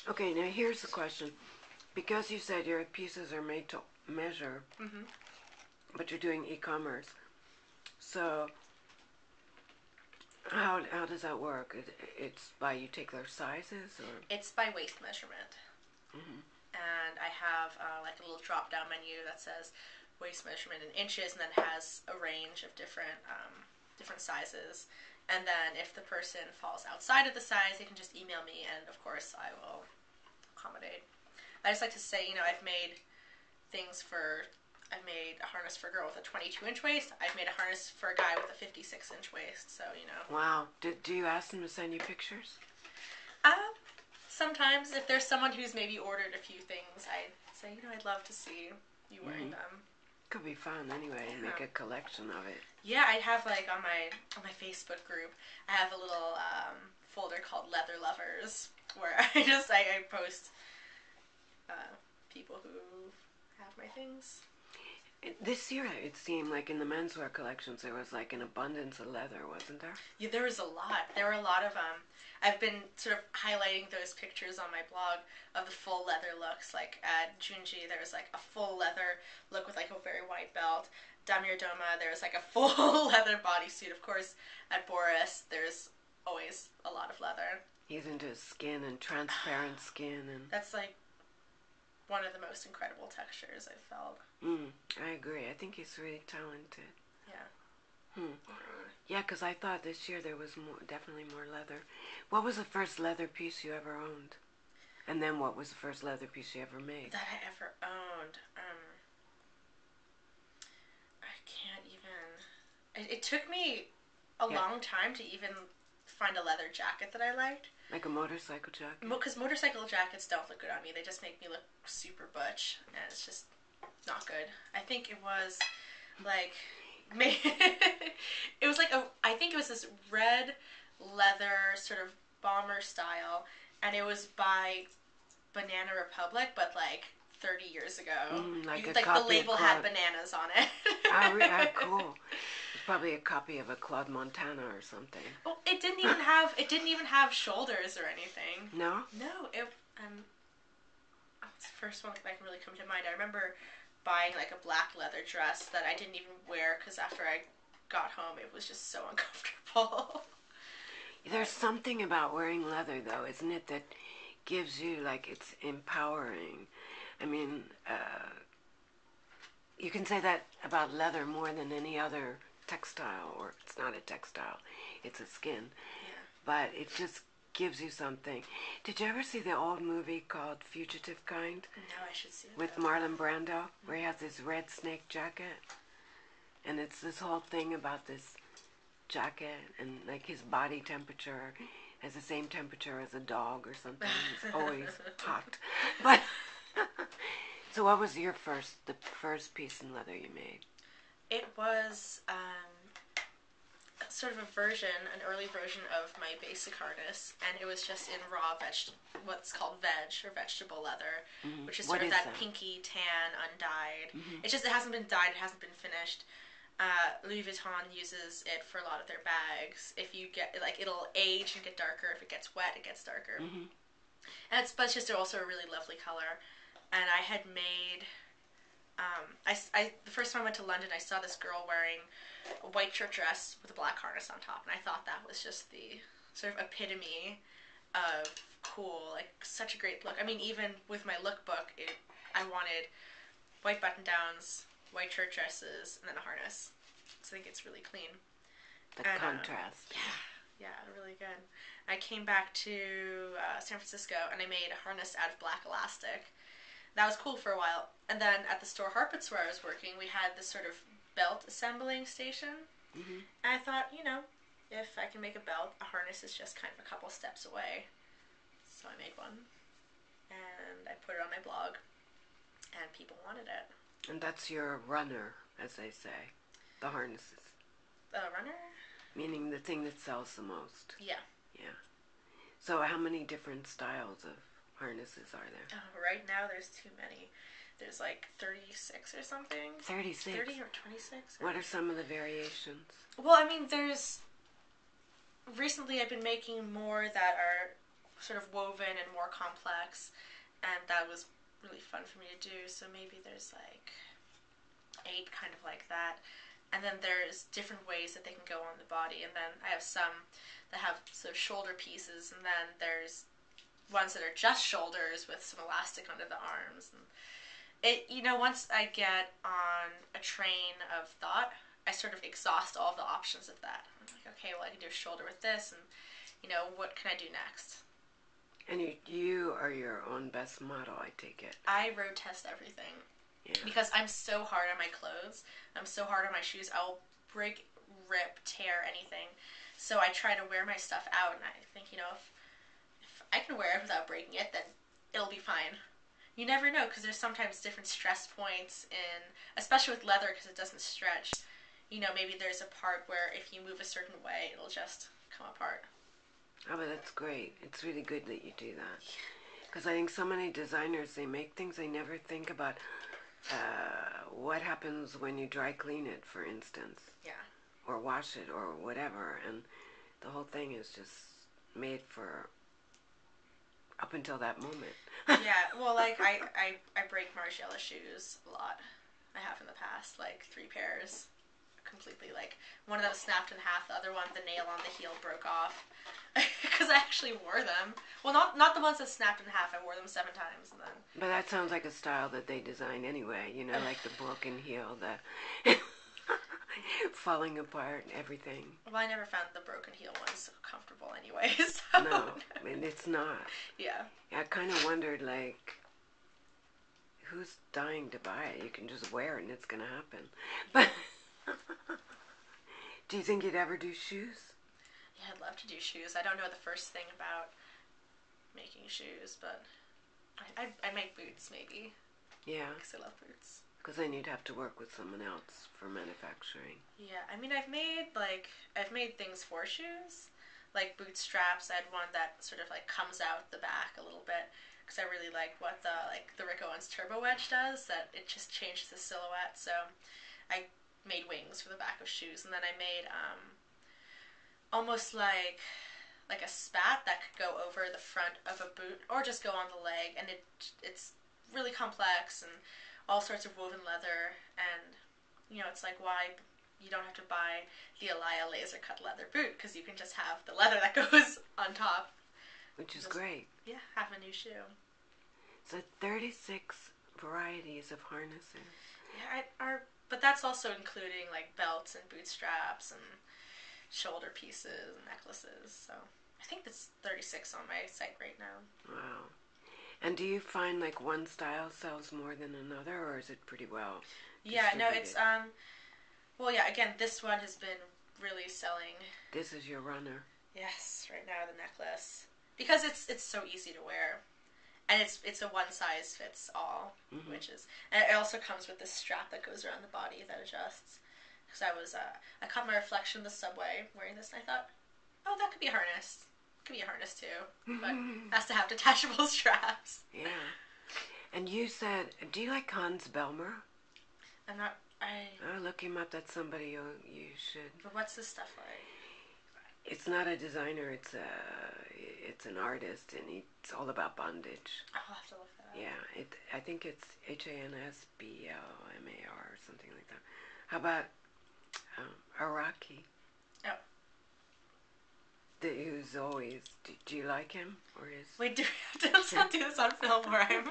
Okay, now here's the question. Because you said your pieces are made to measure, but you're doing e-commerce, so how does that work? It's by you take their sizes, or It's by waist measurement. And I have like a little drop down menu that says waist measurement in inches, and then has a range of different sizes. And then if the person falls outside of the size, they can just email me, and of course I will accommodate. I just like to say, I've made things for. I've made a harness for a girl with a 22-inch waist. I've made a harness for a guy with a 56-inch waist. So Wow. Do you ask them to send you pictures? Sometimes if there's someone who's maybe ordered a few things, I say, I'd love to see you wearing them. Could be fun anyway. Yeah. Make a collection of it. Yeah, I have like on my Facebook group, I have a little folder called Leather Lovers where I post people who have my things. This year, it seemed like in the menswear collections there was like an abundance of leather, wasn't there? Yeah, there was a lot. There were a lot of I've been sort of highlighting those pictures on my blog of the full leather looks. Like at Junji, there was like a full leather look with like a very white belt. Damir Doma, there was like a full leather bodysuit. Of course, at Boris, there's always a lot of leather. He's into skin and transparent skin, and that's like one of the most incredible textures I've felt. I agree. I think he's really talented. Yeah. Yeah, because I thought this year there was definitely more leather. What was the first leather piece you ever owned? And then what was the first leather piece you ever made? That I ever owned? I can't even... It took me a long time to even find a leather jacket that I liked. Like a motorcycle jacket? Because motorcycle jackets don't look good on me. They just make me look super butch, and it's just not good. I think it was like... it was like I think it was this red leather sort of bomber style, and it was by Banana Republic, but like 30 years ago. Like the label had bananas on it. Cool. It's probably a copy of a Claude Montana or something. Well, it didn't even have shoulders or anything. No? No, it's the first one that can really come to mind. I remember buying like a black leather dress that I didn't even wear because after I got home it was just so uncomfortable. There's something about wearing leather though, isn't it, that gives you, like, it's empowering. I mean, you can say that about leather more than any other textile, or it's not a textile, it's a skin. Yeah. But it just gives you something. Did you ever see the old movie called Fugitive Kind? No, I should see it. With Marlon Brando, where he has this red snake jacket. And it's this whole thing about this jacket, and like his body temperature has the same temperature as a dog or something. It's always hot. But so what was the first piece in leather you made? It was sort of an early version of my basic harness, and it was just in raw what's called vegetable leather, which is sort of that pinky tan, undyed. It hasn't been dyed, it hasn't been finished. Louis Vuitton uses it for a lot of their bags. If you get, like, it'll age and get darker. If it gets wet, it gets darker. And it's just also a really lovely color. And I had made, the first time I went to London, I saw this girl wearing a white shirt dress with a black harness on top, and I thought that was just the sort of epitome of cool, like, such a great look. I mean, even with my lookbook, I wanted white button-downs, white shirt dresses, and then a harness. So I think it's really clean. The contrast. Yeah, really good. I came back to San Francisco, and I made a harness out of black elastic. That was cool for a while. And then at the store Harpits where I was working, we had this sort of belt assembling station. And I thought, if I can make a belt, a harness is just kind of a couple steps away. So I made one, and I put it on my blog, and people wanted it. And that's your runner, as they say, the harnesses. The runner? Meaning the thing that sells the most. Yeah. Yeah. So how many different styles of harnesses are there? Right now there's too many. There's like 36 or something. 36? 30 or 26. What are some of the variations? Well, I mean, recently I've been making more that are sort of woven and more complex, and that was really fun for me to do. So maybe there's like 8 kind of like that. And then there's different ways that they can go on the body. And then I have some that have sort of shoulder pieces, and then there's ones that are just shoulders with some elastic under the arms. And once I get on a train of thought, I sort of exhaust all the options of that. I'm like, okay, well, I can do a shoulder with this, and what can I do next? And you are your own best model, I take it. I road test everything. Yeah. Because I'm so hard on my clothes. I'm so hard on my shoes. I'll break, rip, tear anything. So I try to wear my stuff out, and I think, if I can wear it without breaking it, then it'll be fine. You never know, because there's sometimes different stress points especially with leather, because it doesn't stretch. Maybe there's a part where if you move a certain way, it'll just come apart. Oh, but that's great. It's really good that you do that. Because I think so many designers, they make things, they never think about what happens when you dry clean it, for instance. Yeah. Or wash it, or whatever. And the whole thing is just made for up until that moment. Yeah, well, like, I break Margiela shoes a lot. I have in the past, like 3 pairs. Completely, like, one of them snapped in half, the other one, the nail on the heel broke off. Because I actually wore them. Well, not the ones that snapped in half. I wore them 7 times, and then. But that sounds like a style that they design anyway. Like the broken heel, the falling apart, and everything. Well, I never found the broken heel ones so comfortable, anyways. So. No, I mean, it's not. Yeah. I kind of wondered, like, who's dying to buy it? You can just wear it, and it's gonna happen. But. Do you think you'd ever do shoes? Yeah, I'd love to do shoes. I don't know the first thing about making shoes, but I make boots, maybe. Yeah. Because I love boots. Because then you'd have to work with someone else for manufacturing. Yeah, I mean, I've made things for shoes, like boot straps. I had one that sort of like comes out the back a little bit, because I really like what the Rick Owens Turbo Wedge does. That it just changes the silhouette. So I made wings for the back of shoes, and then I made almost like a spat that could go over the front of a boot or just go on the leg, and it's really complex and all sorts of woven leather, and it's like, why you don't have to buy the Elia laser cut leather boot, because you can just have the leather that goes on top, which is great. Yeah, have a new shoe. So 36 varieties of harnesses. Yeah, but that's also including like belts and boot straps and shoulder pieces and necklaces. So I think that's 36 on my site right now. Wow. And do you find like one style sells more than another, or is it pretty well distributed? Yeah, no, it's well, yeah, again, this one has been really selling. This is your runner. Yes, right now, the necklace, because it's so easy to wear. And it's a one size fits all, which is, and it also comes with this strap that goes around the body that adjusts. Because I caught my reflection in the subway wearing this, and I thought, oh, that could be a harness. Could be a harness too, but it has to have detachable straps. Yeah. And you said, do you like Hans Belmer? I'm not. Oh, look him up. That's somebody you should. But what's this stuff like? It's not a designer. It's an artist, and it's all about bondage. I'll have to look that up. Yeah, I think it's HANSBLMAR or something like that. How about Iraqi? Oh. Who's always? Do you like him or his? Wait, let's not do this on film where I'm